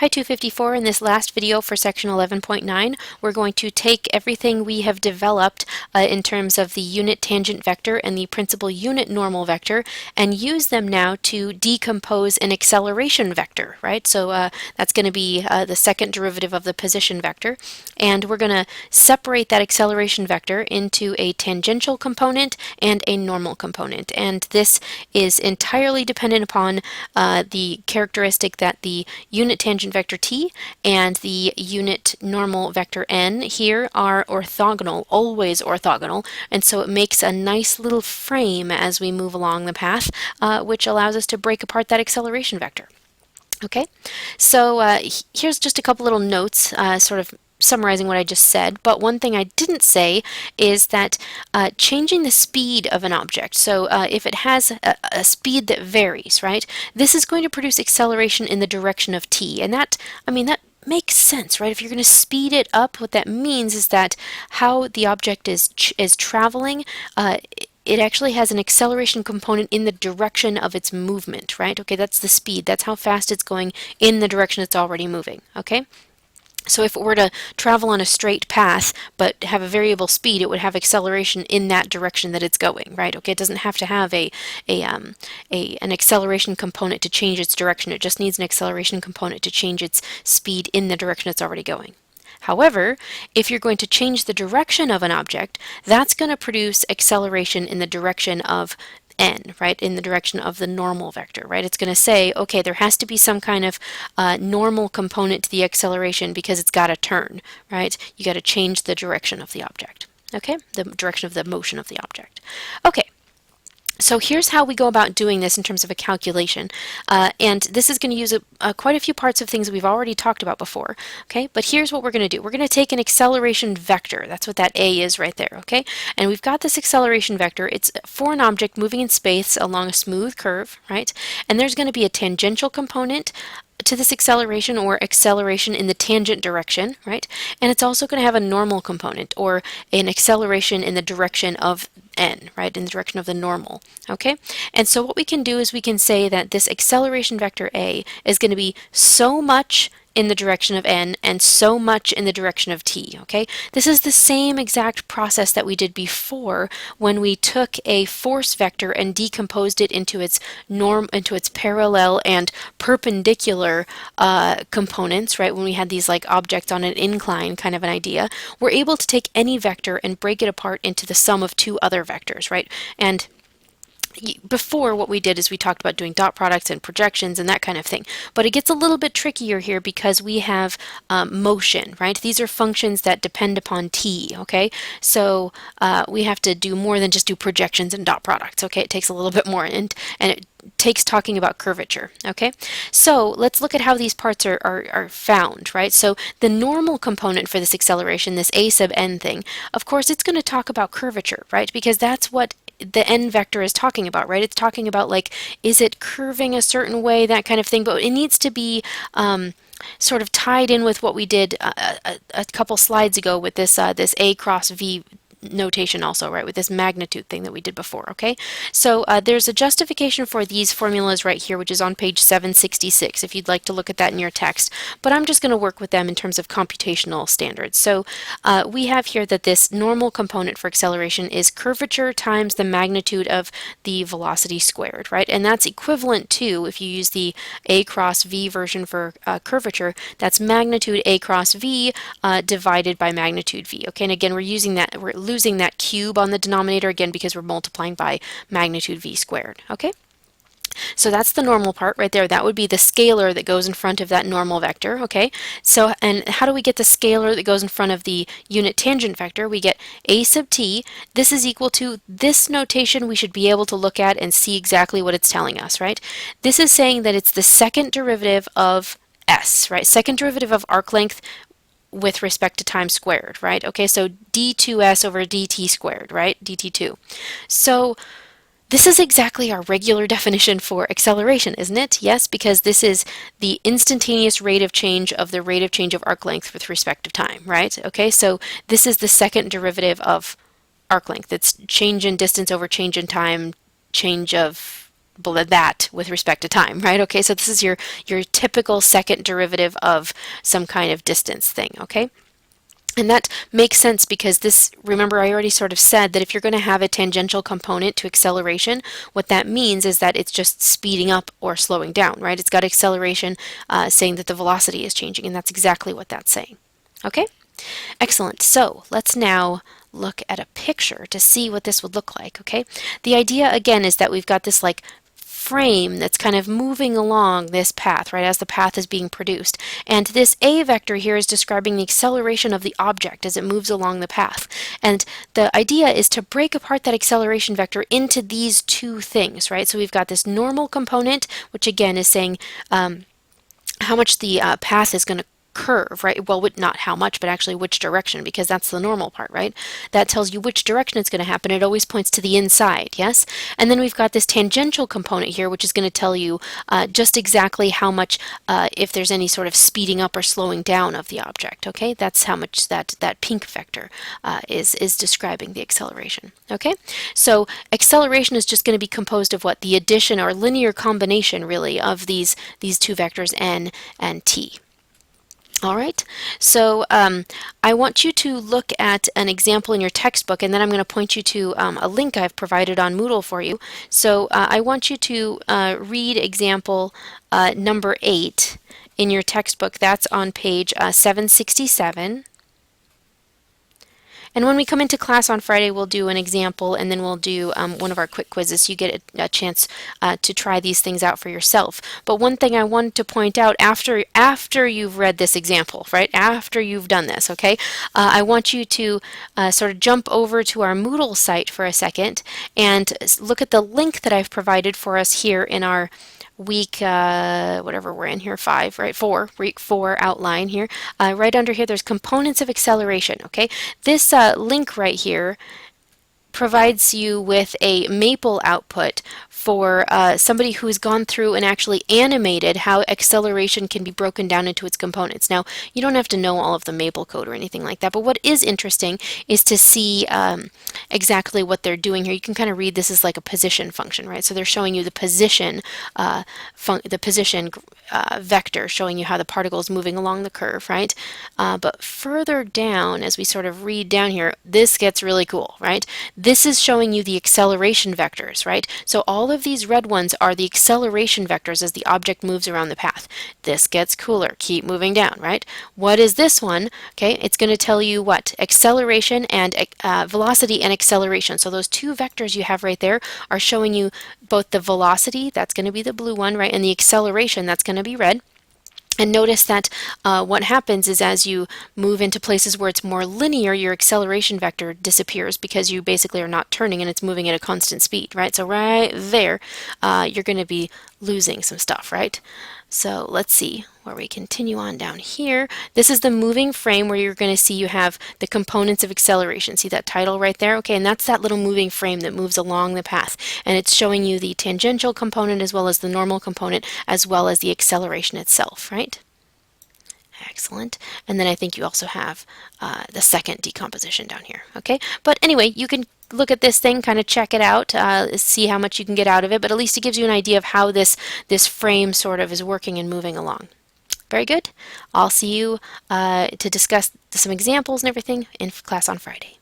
Hi 254, in this last video for section 11.9 we're going to take everything we have developed in terms of the unit tangent vector and the principal unit normal vector and use them now to decompose an acceleration vector, right? So that's going to be the second derivative of the position vector, and we're going to separate that acceleration vector into a tangential component and a normal component, and this is entirely dependent upon the characteristic that the unit tangent vector t and the unit normal vector n here are orthogonal, always orthogonal, and so it makes a nice little frame as we move along the path, which allows us to break apart that acceleration vector. Okay, so here's just a couple little notes, sort of summarizing what I just said, but one thing I didn't say is that changing the speed of an object, so if it has a speed that varies, right, this is going to produce acceleration in the direction of t, and that makes sense, right? If you're going to speed it up, what that means is that how the object is traveling, it actually has an acceleration component in the direction of its movement, right? Okay, that's the speed. That's how fast it's going in the direction it's already moving, okay? So if it were to travel on a straight path but have a variable speed, it would have acceleration in that direction that it's going, right? Okay, it doesn't have to have an acceleration component to change its direction. It just needs an acceleration component to change its speed in the direction it's already going. However, if you're going to change the direction of an object, that's going to produce acceleration in the direction of n, right, in the direction of the normal vector, right? It's going to say, okay, there has to be some kind of normal component to the acceleration because it's got to turn, right? You got to change the direction of the object, okay? The direction of the motion of the object. Okay. So here's how we go about doing this in terms of a calculation, and this is going to use quite a few parts of things we've already talked about before, okay? But here's what we're going to do. We're going to take an acceleration vector. That's what that A is right there, okay? And we've got this acceleration vector. It's for an object moving in space along a smooth curve, right? And there's going to be a tangential component to this acceleration, or acceleration in the tangent direction, right? And it's also going to have a normal component, or an acceleration in the direction of n, right, in the direction of the normal, okay? And so what we can do is we can say that this acceleration vector A is going to be so much in the direction of n and so much in the direction of t, okay? This is the same exact process that we did before when we took a force vector and decomposed it into its parallel and perpendicular components, right? When we had these like objects on an incline kind of an idea, we're able to take any vector and break it apart into the sum of two other vectors, right? And before, what we did is we talked about doing dot products and projections and that kind of thing, but it gets a little bit trickier here because we have motion, right? These are functions that depend upon t, okay? So we have to do more than just do projections and dot products, okay? It takes a little bit more, and it takes talking about curvature, okay? So let's look at how these parts are found, right? So the normal component for this acceleration, this a sub n thing, of course it's going to talk about curvature, right? Because that's what the n vector is talking about, right? It's talking about, like, is it curving a certain way, that kind of thing, but it needs to be sort of tied in with what we did a couple slides ago with this this a cross v notation also, right, with this magnitude thing that we did before, okay? So there's a justification for these formulas right here, which is on page 766, if you'd like to look at that in your text, but I'm just going to work with them in terms of computational standards. So we have here that this normal component for acceleration is curvature times the magnitude of the velocity squared, right? And that's equivalent to, if you use the a cross v version for curvature, that's magnitude a cross v divided by magnitude v, okay? And again, we're losing that cube on the denominator again because we're multiplying by magnitude v squared, okay? So that's the normal part right there. That would be the scalar that goes in front of that normal vector, okay? So, and how do we get the scalar that goes in front of the unit tangent vector? We get a sub t. This is equal to this notation we should be able to look at and see exactly what it's telling us, right? This is saying that it's the second derivative of s, right? Second derivative of arc length with respect to time squared, right? Okay, so d2s over dt squared, right? dt2. So this is exactly our regular definition for acceleration, isn't it? Yes, because this is the instantaneous rate of change of the rate of change of arc length with respect to time, right? Okay, so this is the second derivative of arc length. It's change in distance over change in time, change of that with respect to time, right? Okay, so this is your typical second derivative of some kind of distance thing, okay? And that makes sense because this, remember I already sort of said that if you're going to have a tangential component to acceleration, what that means is that it's just speeding up or slowing down, right? It's got acceleration saying that the velocity is changing, and that's exactly what that's saying. Okay? Excellent. So let's now look at a picture to see what this would look like, okay? The idea, again, is that we've got this like frame that's kind of moving along this path, right, as the path is being produced. And this A vector here is describing the acceleration of the object as it moves along the path. And the idea is to break apart that acceleration vector into these two things, right? So we've got this normal component, which again is saying how much the path is going to curve, right? Well, not how much, but actually which direction, because that's the normal part, right? That tells you which direction it's going to happen. It always points to the inside, yes? And then we've got this tangential component here, which is going to tell you just exactly how much, if there's any sort of speeding up or slowing down of the object, okay? That's how much that pink vector is describing the acceleration, okay? So acceleration is just going to be composed of what? The addition or linear combination, really, of these two vectors, n and t. All right, so I want you to look at an example in your textbook, and then I'm going to point you to a link I've provided on Moodle for you. So I want you to read example number 8 in your textbook. That's on page 767. And when we come into class on Friday, we'll do an example, and then we'll do one of our quick quizzes so you get a chance to try these things out for yourself. But one thing I wanted to point out after you've read this example, right, after you've done this, okay, I want you to sort of jump over to our Moodle site for a second and look at the link that I've provided for us here in our week, whatever we're in here, 5, right? 4, week 4 outline here. Right under here, there's components of acceleration, okay? This link right here provides you with a maple output for somebody who's gone through and actually animated how acceleration can be broken down into its components. Now, you don't have to know all of the maple code or anything like that, but what is interesting is to see exactly what they're doing here. You can kind of read this as like a position function, right? So they're showing you the position, vector, showing you how the particle is moving along the curve, right? But further down, as we sort of read down here, this gets really cool, right? This is showing you the acceleration vectors, right? So all of these red ones are the acceleration vectors as the object moves around the path. This gets cooler. Keep moving down, right? What is this one? Okay, it's going to tell you what? Acceleration and velocity and acceleration. So those two vectors you have right there are showing you both the velocity, that's going to be the blue one, right, and the acceleration, that's going to be red. And notice that what happens is as you move into places where it's more linear, your acceleration vector disappears because you basically are not turning and it's moving at a constant speed, right? So right there, you're going to be losing some stuff, right? So let's see where we continue on down here. This is the moving frame where you're going to see you have the components of acceleration. See that title right there? Okay, and that's that little moving frame that moves along the path. And it's showing you the tangential component as well as the normal component as well as the acceleration itself, right? Excellent. And then I think you also have the second decomposition down here. Okay, but anyway, you can look at this thing, kind of check it out, see how much you can get out of it, but at least it gives you an idea of how this frame sort of is working and moving along. Very good. I'll see you to discuss some examples and everything in class on Friday.